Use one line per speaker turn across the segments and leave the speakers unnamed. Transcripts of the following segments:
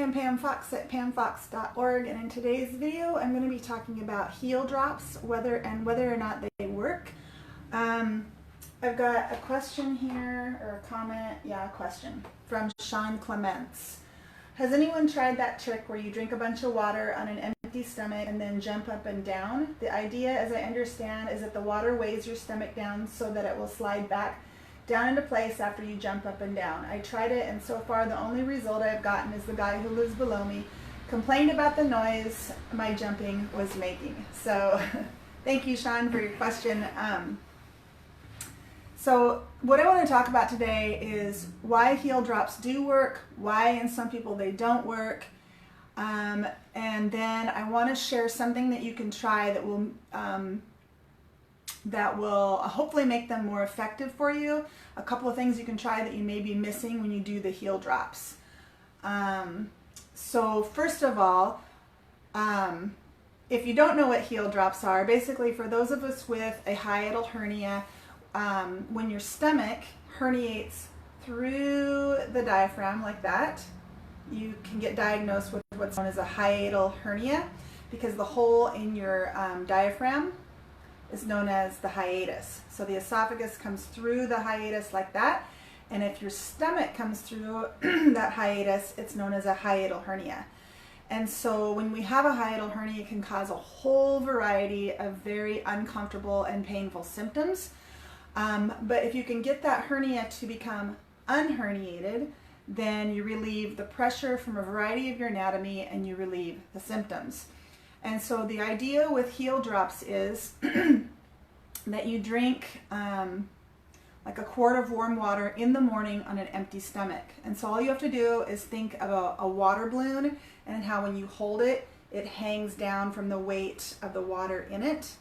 am Pam Fox at pamfox.org, and in today's video I'm going to be talking about heel drops, whether or not they work. I've got a question here, or a comment, a question from Sean Clements. Has anyone tried that trick where you drink a bunch of water on an empty stomach and then jump up and down? The idea, as I understand, is that the water weighs your stomach down so that it will slide back down into place after you jump up and down. I tried it, and so far the only result I've gotten is the guy who lives below me complained about the noise my jumping was making. So thank you, Sean, for your question. So what I want to talk about today is why heel drops do work, why in some people they don't work, and then I want to share something that you can try that will hopefully make them more effective for you. A couple of things you can try that you may be missing when you do the heel drops. So first of all, if you don't know what heel drops are, basically for those of us with a hiatal hernia, when your stomach herniates through the diaphragm like that, you can get diagnosed with what's known as a hiatal hernia, because the hole in your diaphragm is known as the hiatus. So the esophagus comes through the hiatus like that, and if your stomach comes through that hiatus, it's known as a hiatal hernia. And so when we have a hiatal hernia, it can cause a whole variety of very uncomfortable and painful symptoms. But if you can get that hernia to become unherniated, then you relieve the pressure from a variety of your anatomy and you relieve the symptoms. And so the idea with heel drops is that you drink like a quart of warm water in the morning on an empty stomach. And so all you have to do is think about a water balloon and how when you hold it, it hangs down from the weight of the water in it.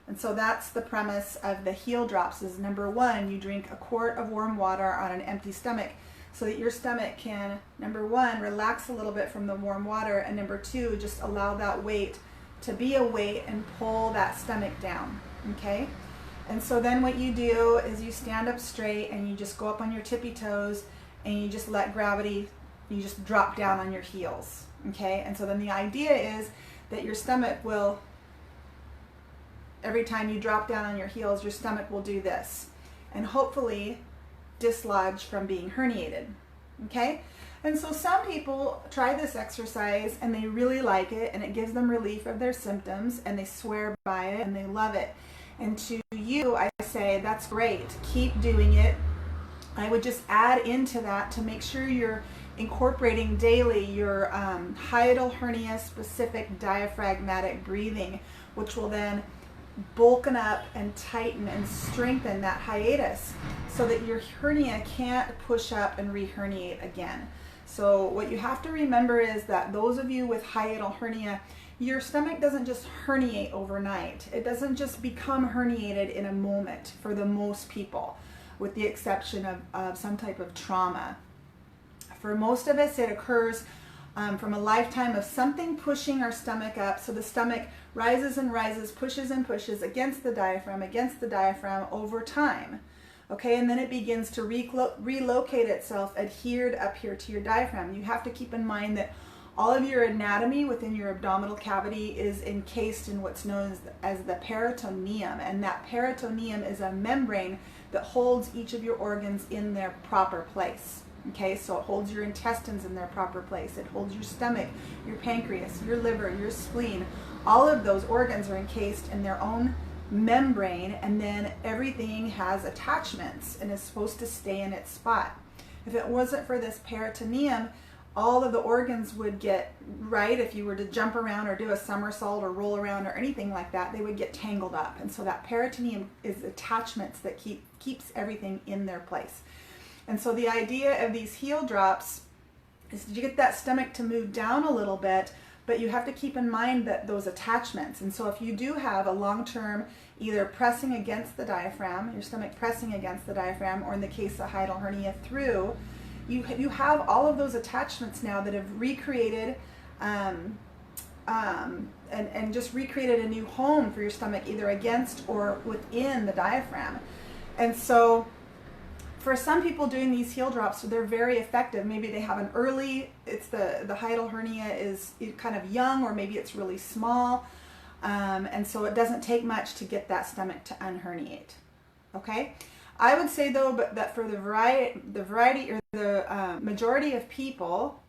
And so that's the premise of the heel drops is, number one, you drink a quart of warm water on an empty stomach so that your stomach can, number one, relax a little bit from the warm water, and number two, just allow that weight to be a weight and pull that stomach down, okay? And so then what you do is you stand up straight and you just go up on your tippy toes and you just let gravity, you just drop down on your heels, okay? And so then the idea is that your stomach will, every time you drop down on your heels, your stomach will do this and hopefully dislodge from being herniated, okay? And so some people try this exercise and they really like it and it gives them relief of their symptoms and they swear by it and they love it. And to you, I say, that's great. Keep doing it. I would just add into that to make sure you're incorporating daily your hiatal hernia specific diaphragmatic breathing, which will then bulken up and tighten and strengthen that hiatus so that your hernia can't push up and re-herniate again. So what you have to remember is that those of you with hiatal hernia, your stomach doesn't just herniate overnight. It doesn't just become herniated in a moment for the most people, with the exception of some type of trauma. For most of us, it occurs from a lifetime of something pushing our stomach up, so the stomach rises and rises, pushes and pushes against the diaphragm over time. Okay, and then it begins to relocate itself adhered up here to your diaphragm. You have to keep in mind that all of your anatomy within your abdominal cavity is encased in what's known as the peritoneum, and that peritoneum is a membrane that holds each of your organs in their proper place. Okay, so it holds your intestines in their proper place. It holds your stomach, your pancreas, your liver, your spleen. All of those organs are encased in their own membrane, and then everything has attachments and is supposed to stay in its spot. If it wasn't for this peritoneum, all of the organs would get, right, if you were to jump around or do a somersault or roll around or anything like that, they would get tangled up. And so that peritoneum is attachments that keeps everything in their place. And so the idea of these heel drops is to get that stomach to move down a little bit, but you have to keep in mind that those attachments. And so if you do have a long-term either pressing against the diaphragm, your stomach pressing against the diaphragm, or in the case of hiatal hernia through, you have all of those attachments now that have recreated and just recreated a new home for your stomach, either against or within the diaphragm. And so for some people doing these heel drops, they're very effective. Maybe they have an early, it's the hiatal hernia is kind of young, or maybe it's really small. And so it doesn't take much to get that stomach to unherniate. Okay? I would say though, but that for the variety or the majority of people,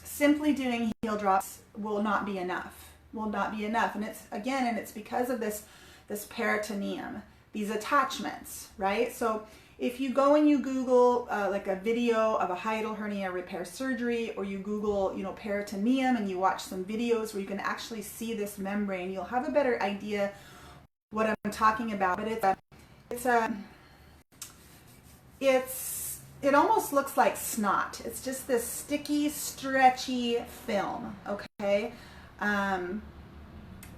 simply doing heel drops will not be enough. And it's because of this peritoneum, these attachments, right? So if you go and you Google like a video of a hiatal hernia repair surgery, or you Google, peritoneum, and you watch some videos where you can actually see this membrane, you'll have a better idea what I'm talking about. But it almost looks like snot. It's just this sticky, stretchy film, okay? And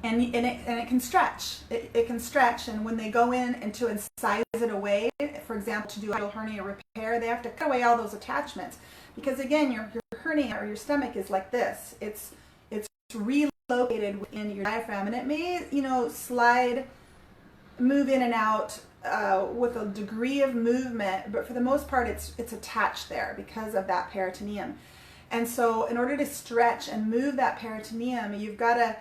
it can stretch. It can stretch, and when they go in and to incise it away, for example, to do a hernia repair, they have to cut away all those attachments, because again, your hernia or your stomach is like this. It's relocated within your diaphragm, and it may slide, move in and out with a degree of movement, but for the most part, it's attached there because of that peritoneum. And so, in order to stretch and move that peritoneum, you've got to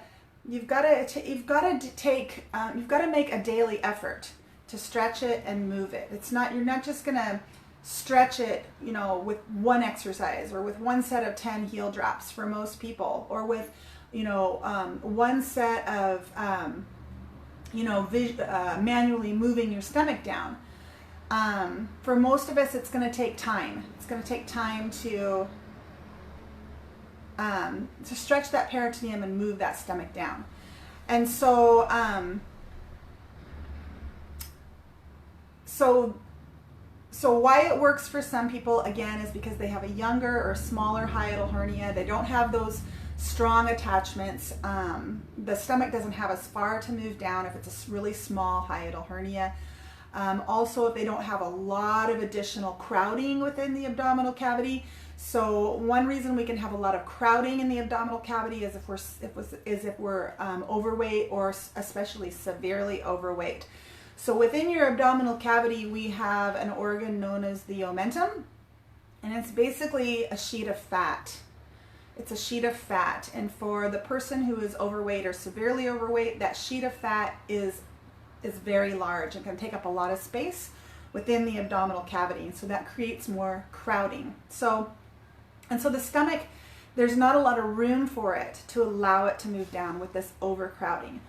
make a daily effort to stretch it and move it. You're not just gonna stretch it, with one exercise or with one set of 10 heel drops for most people, or with, one set of, manually moving your stomach down. For most of us, it's gonna take time. It's gonna take time to stretch that peritoneum and move that stomach down. And so, so why it works for some people, again, is because they have a younger or smaller hiatal hernia. They don't have those strong attachments. The stomach doesn't have as far to move down if it's a really small hiatal hernia. Also, if they don't have a lot of additional crowding within the abdominal cavity. So one reason we can have a lot of crowding in the abdominal cavity is if we're overweight, or especially severely overweight. So within your abdominal cavity, we have an organ known as the omentum, and it's basically a sheet of fat. It's a sheet of fat, and for the person who is overweight or severely overweight, that sheet of fat is very large and can take up a lot of space within the abdominal cavity, and so that creates more crowding. And so the stomach, there's not a lot of room for it to allow it to move down with this overcrowding.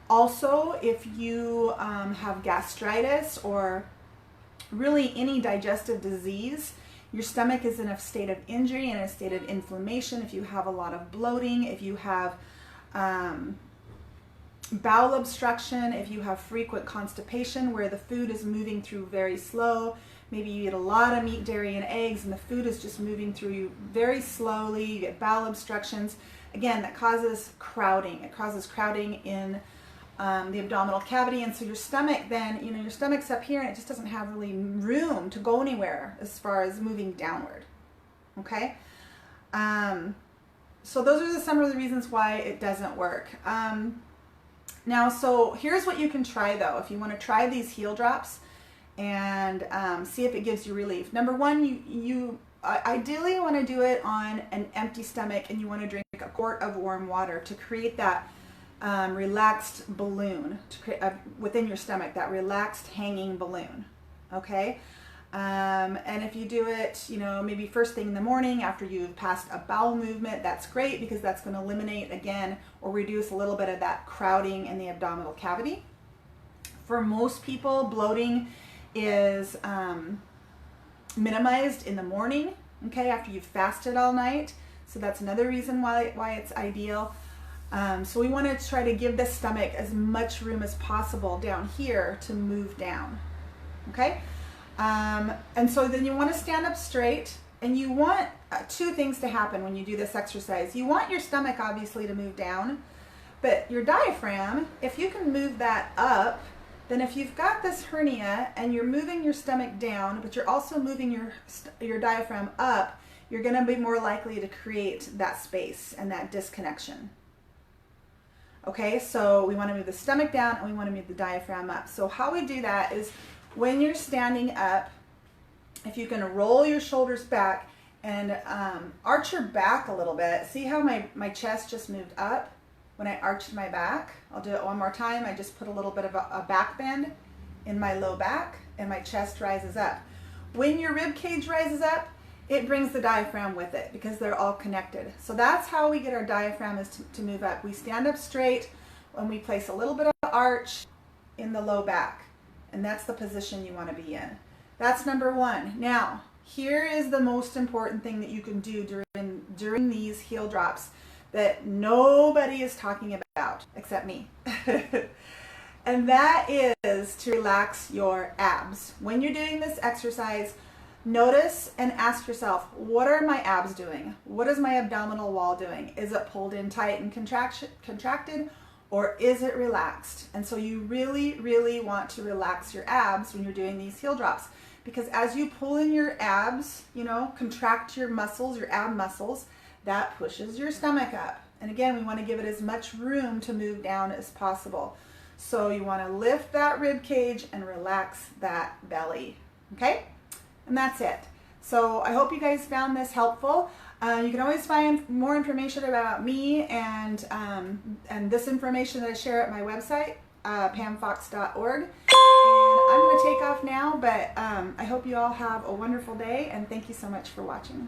Also, if you have gastritis or really any digestive disease, your stomach is in a state of injury and a state of inflammation. If you have a lot of bloating, if you have bowel obstruction, if you have frequent constipation where the food is moving through very slow, maybe you eat a lot of meat, dairy, and eggs, and the food is just moving through you very slowly, you get bowel obstructions. Again, that causes crowding. It causes crowding in the abdominal cavity, and so your stomach then, your stomach's up here, and it just doesn't have really room to go anywhere as far as moving downward. Okay? So those are some of the reasons why it doesn't work. Now, so here's what you can try though, if you want to try these heel drops and see if it gives you relief. Number one, you ideally want to do it on an empty stomach, and you want to drink a quart of warm water to create that relaxed balloon to create within your stomach, that relaxed hanging balloon. Okay? And if you do it, maybe first thing in the morning after you've passed a bowel movement, that's great, because that's going to eliminate again or reduce a little bit of that crowding in the abdominal cavity. For most people, bloating is minimized in the morning, okay, after you've fasted all night. So that's another reason why it's ideal. So we want to try to give the stomach as much room as possible down here to move down, okay? And so then you want to stand up straight, and you want two things to happen when you do this exercise. You want your stomach obviously to move down, but your diaphragm, if you can move that up, then if you've got this hernia and you're moving your stomach down, but you're also moving your diaphragm up, you're going to be more likely to create that space and that disconnection. Okay, so we want to move the stomach down and we want to move the diaphragm up. So how we do that is when you're standing up, if you can roll your shoulders back and arch your back a little bit. See how my chest just moved up when I arched my back? I'll do it one more time. I just put a little bit of a back bend in my low back and my chest rises up. When your rib cage rises up, it brings the diaphragm with it because they're all connected. So that's how we get our diaphragm, is to move up. We stand up straight and we place a little bit of arch in the low back, and that's the position you want to be in. That's number one. Now, here is the most important thing that you can do during these heel drops that nobody is talking about except me. And that is to relax your abs. When you're doing this exercise, notice and ask yourself, what are my abs doing? What is my abdominal wall doing? Is it pulled in tight and contracted, or is it relaxed? And so you really, really want to relax your abs when you're doing these heel drops, because as you pull in your abs, you know, contract your muscles, your ab muscles, that pushes your stomach up. And again, we want to give it as much room to move down as possible. So you want to lift that rib cage and relax that belly, okay? And that's it. So I hope you guys found this helpful. You can always find more information about me and this information that I share at my website, pamfox.org. And I'm going to take off now, but I hope you all have a wonderful day, and thank you so much for watching.